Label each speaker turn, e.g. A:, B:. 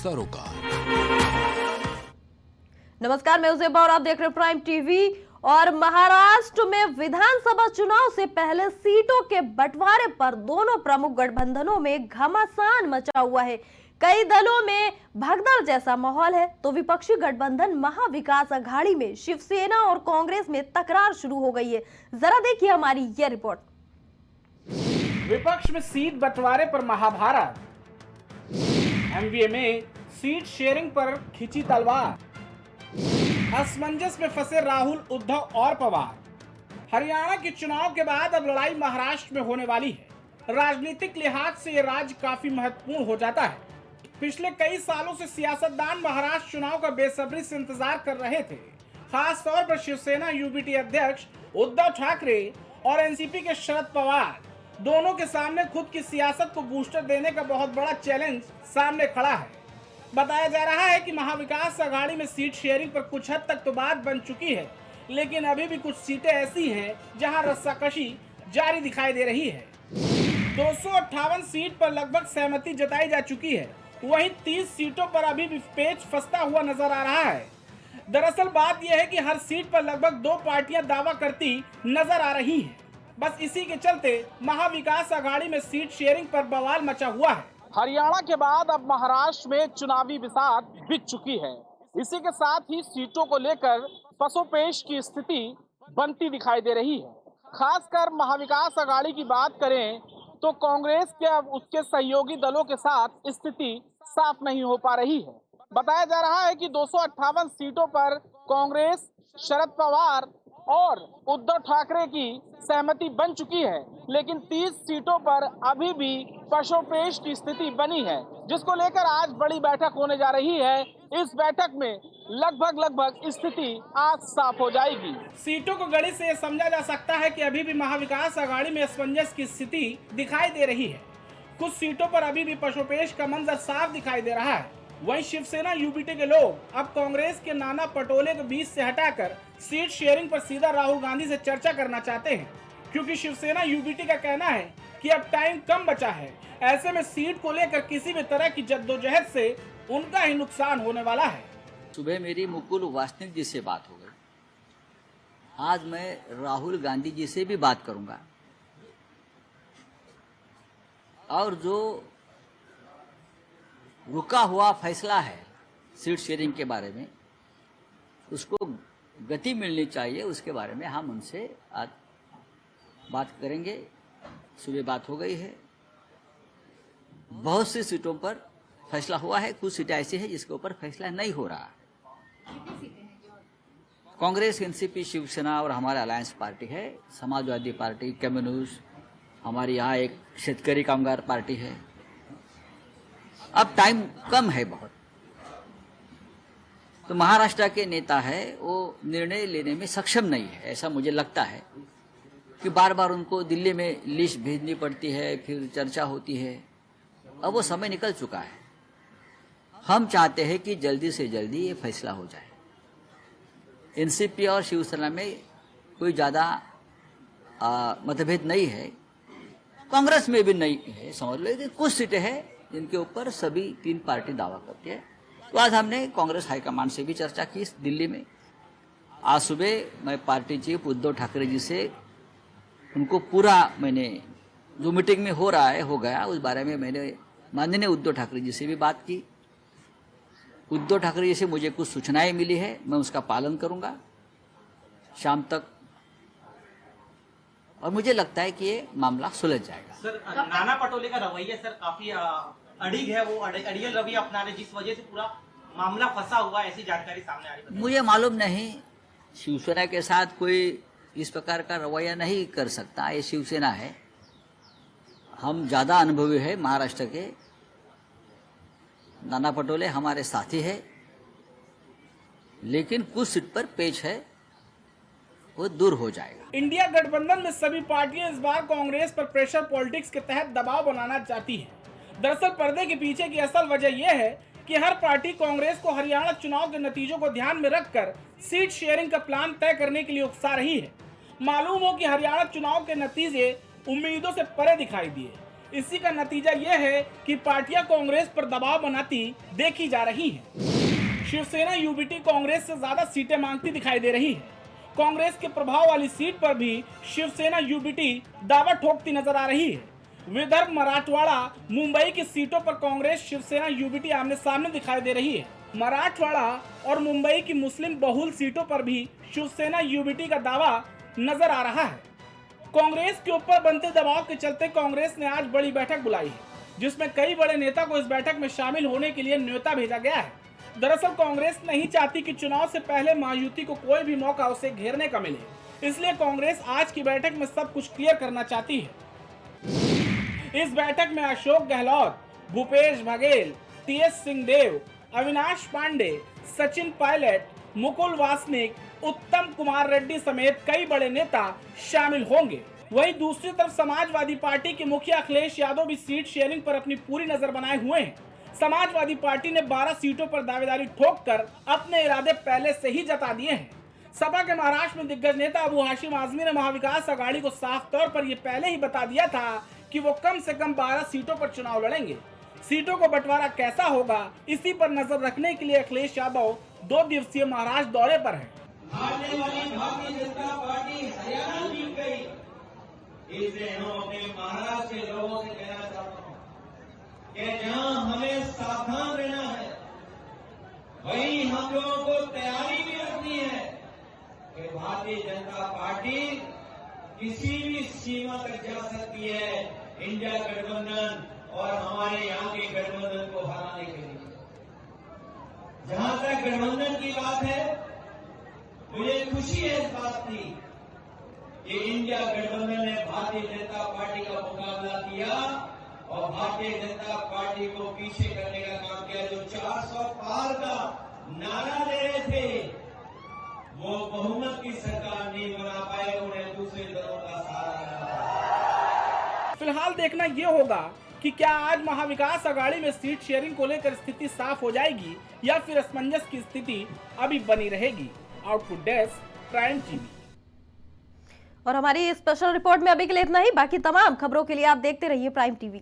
A: सरोकार।
B: नमस्कार, मैं उज़ैबा और आप देख रहे हैं प्राइम टीवी। और महाराष्ट्र में विधानसभा चुनाव से पहले सीटों के बंटवारे पर दोनों प्रमुख गठबंधनों में घमासान मचा हुआ है। कई दलों में भगदड़ जैसा माहौल है तो विपक्षी गठबंधन महाविकास अघाड़ी में शिवसेना और कांग्रेस में तकरार शुरू हो गई है। जरा देखिए हमारी यह रिपोर्ट।
C: विपक्ष में सीट बंटवारे पर महाभारत, एमवीए में सीट शेयरिंग पर खिंची तलवार, असमंजस में फंसे राहुल, उद्धव और पवार। हरियाणा के चुनाव के बाद अब लड़ाई महाराष्ट्र में होने वाली है। राजनीतिक लिहाज से यह राज्य काफी महत्वपूर्ण हो जाता है। पिछले कई सालों से सियासतदान महाराष्ट्र चुनाव का बेसब्री से इंतजार कर रहे थे। खास तौर पर शिवसेना यूबीटी अध्यक्ष उद्धव ठाकरे और एनसीपी के शरद पवार दोनों के सामने खुद की सियासत को बूस्टर देने का बहुत बड़ा चैलेंज सामने खड़ा है। बताया जा रहा है कि महाविकास अघाड़ी में सीट शेयरिंग पर कुछ हद तक तो बात बन चुकी है, लेकिन अभी भी कुछ सीटें ऐसी हैं जहां रस्साकशी जारी दिखाई दे रही है। 258 सीट पर लगभग सहमति जताई जा चुकी है, वहीं 30 सीटों पर अभी भी पेच फंसता हुआ नजर आ रहा है। दरअसल बात यह है कि हर सीट पर लगभग 2 पार्टियां दावा करती नजर आ रही हैं। बस इसी के चलते महाविकास अघाड़ी में सीट शेयरिंग पर बवाल मचा हुआ है। हरियाणा के बाद अब महाराष्ट्र में चुनावी बिसात बिक चुकी है। इसी के साथ ही सीटों को लेकर पसोपेश की स्थिति बनती दिखाई दे रही है। खासकर महाविकास अघाड़ी की बात करें तो कांग्रेस के अब उसके सहयोगी दलों के साथ स्थिति साफ नहीं हो पा रही है। बताया जा रहा है कि 258 सीटों पर कांग्रेस, शरद पवार और उद्धव ठाकरे की सहमति बन चुकी है, लेकिन 30 सीटों पर अभी भी पसोपेश की स्थिति बनी है, जिसको लेकर आज बड़ी बैठक होने जा रही है। इस बैठक में लगभग स्थिति आज साफ हो जाएगी। सीटों को गणित से समझा जा सकता है कि अभी भी महाविकास अघाड़ी में असमंजस की स्थिति दिखाई दे रही है। कुछ सीटों पर अभी भी पसोपेश का मंजर साफ दिखाई दे रहा है। वहीं शिवसेना यूबीटी के लोग अब कांग्रेस के नाना पटोले को बीच से हटाकर सीट शेयरिंग पर सीधा राहुल गांधी से चर्चा करना चाहते हैं, क्योंकि शिवसेना यूबीटी का कहना है कि अब टाइम कम बचा है। ऐसे में सीट को लेकर किसी भी तरह की जद्दोजहद से उनका ही नुकसान होने वाला है।
D: सुबह मेरी मुकुल वासनिक जी से बात हो गई, आज मैं राहुल गांधी जी से भी बात करूंगा और जो रुका हुआ फैसला है सीट शेयरिंग के बारे में, उसको गति मिलनी चाहिए, उसके बारे में हम उनसे आज बात करेंगे। सुबह बात हो गई है। बहुत सी सीटों पर फैसला हुआ है, कुछ सीटें ऐसी हैं जिसके ऊपर फैसला नहीं हो रहा। कांग्रेस, एनसीपी, शिवसेना और हमारा अलायंस पार्टी है, समाजवादी पार्टी, कम्युनिस्ट, हमारे यहाँ एक शेतकरी कामगार पार्टी है। अब टाइम कम है बहुत, तो महाराष्ट्र के नेता है वो निर्णय लेने में सक्षम नहीं है। ऐसा मुझे लगता है कि बार बार उनको दिल्ली में लिस्ट भेजनी पड़ती है, फिर चर्चा होती है। अब वो समय निकल चुका है। हम चाहते हैं कि जल्दी से जल्दी ये फैसला हो जाए। एनसीपी और शिवसेना में कोई ज़्यादा मतभेद नहीं है, कांग्रेस में भी नहीं है, समझ लो। लेकिन कुछ सीटें हैं जिनके ऊपर सभी 3 पार्टी दावा करती है। तो आज हमने कांग्रेस हाईकमान से भी चर्चा की दिल्ली में। आज सुबह मैं पार्टी चीफ उद्धव ठाकरे जी से उनको पूरा मैंने जो मीटिंग में हो रहा है हो गया, उस बारे में मैंने माननीय उद्धव ठाकरे जी से भी बात की। उद्धव ठाकरे जी से मुझे कुछ सूचनाएं मिली है, मैं उसका पालन करूंगा शाम तक, और मुझे लगता है कि ये मामला सुलझ जाएगा।
E: सर, नाना पटोले का रवैया सर काफी अड़िग है, वो अड़ियल रवैया अपना रहे, जिस वजह से पूरा मामला फंसा हुआ है, ऐसी जानकारी सामने आ रही है।
D: मुझे मालूम नहीं, शिवसेना के साथ कोई इस प्रकार का रवैया नहीं कर सकता। ये शिवसेना है, हम ज्यादा अनुभवी है महाराष्ट्र के। नाना पटोले हमारे साथी है, लेकिन कुछ सीट पर पेच है, वो दूर हो जाएगा।
C: इंडिया गठबंधन में सभी पार्टियां इस बार कांग्रेस पर प्रेशर पॉलिटिक्स के तहत दबाव बनाना चाहती हैं। दरअसल पर्दे के पीछे की असल वजह यह है कि हर पार्टी कांग्रेस को हरियाणा चुनाव के नतीजों को ध्यान में रखकर सीट शेयरिंग का प्लान तय करने के लिए उकसा रही है। मालूम हो कि हरियाणा चुनाव के नतीजे उम्मीदों से परे दिखाई दिए। इसी का नतीजा यह है कि पार्टियां कांग्रेस पर दबाव बनाती देखी जा रही हैं। शिवसेना यूबीटी कांग्रेस से ज्यादा सीटें मांगती दिखाई दे रही है। कांग्रेस के प्रभाव वाली सीट पर भी शिवसेना यूबीटी दावा ठोकती नजर आ रही है। विदर्भ, मराठवाड़ा, मुंबई की सीटों पर कांग्रेस शिवसेना यूबीटी आमने सामने दिखाई दे रही है। मराठवाड़ा और मुंबई की मुस्लिम बहुल सीटों पर भी शिवसेना यूबीटी का दावा नजर आ रहा है। कांग्रेस के ऊपर बनते दबाव के चलते कांग्रेस ने आज बड़ी बैठक बुलाई है, जिसमें कई बड़े नेता को इस बैठक में शामिल होने के लिए न्योता भेजा गया है। दरअसल कांग्रेस नहीं चाहती कि चुनाव से पहले महायुति को कोई भी मौका उसे घेरने का मिले, इसलिए कांग्रेस आज की बैठक में सब कुछ क्लियर करना चाहती है। इस बैठक में अशोक गहलोत, भूपेश बघेल, टीएस सिंहदेव, अविनाश पांडे, सचिन पायलट, मुकुल वासनिक, उत्तम कुमार रेड्डी समेत कई बड़े नेता शामिल होंगे। वहीं दूसरी तरफ समाजवादी पार्टी के मुखिया अखिलेश यादव भी सीट शेयरिंग पर अपनी पूरी नजर बनाए हुए हैं। समाजवादी पार्टी ने 12 सीटों पर दावेदारी ठोककर अपने इरादे पहले से ही जता दिए हैं। सपा के महाराष्ट्र में दिग्गज नेता अबू हाशिम आजमी ने महाविकास अघाड़ी को साफ तौर पर यह पहले ही बता दिया था कि वो कम से कम 12 सीटों पर चुनाव लड़ेंगे। सीटों को बंटवारा कैसा होगा, इसी पर नजर रखने के लिए अखिलेश यादव 2 दिवसीय महाराष्ट्र दौरे पर हैं।
A: हारने वाली भारतीय जनता पार्टी हरियाणा जीत गई, इसलिए हम अपने महाराष्ट्र के लोगों से कहना चाहता हूं कि जहां हमें सावधान रहना है, वहीं हम लोगों को तैयारी भी रखनी है कि भारतीय जनता पार्टी किसी भी सीमा तक जा सकती है इंडिया गठबंधन और हमारे यहाँ के गठबंधन को हराने के लिए। जहां तक गठबंधन की बात है, मुझे खुशी है इस बात की कि इंडिया गठबंधन ने भारतीय जनता पार्टी का मुकाबला किया और भारतीय जनता पार्टी को पीछे करने का काम किया। जो 400 पार का नारा दे रहे थे, वो बहुमत की सरकार नहीं बना पाए, उन्हें दूसरे दलों का सहारा लेना पड़ा।
C: फिलहाल देखना यह होगा कि क्या आज महाविकास अघाड़ी में सीट शेयरिंग को लेकर स्थिति साफ हो जाएगी या फिर असमंजस की स्थिति अभी बनी रहेगी। Output desk, prime TV.
B: और हमारी स्पेशल रिपोर्ट में अभी के लिए इतना ही। बाकी तमाम खबरों के लिए आप देखते रहिए प्राइम टीवी।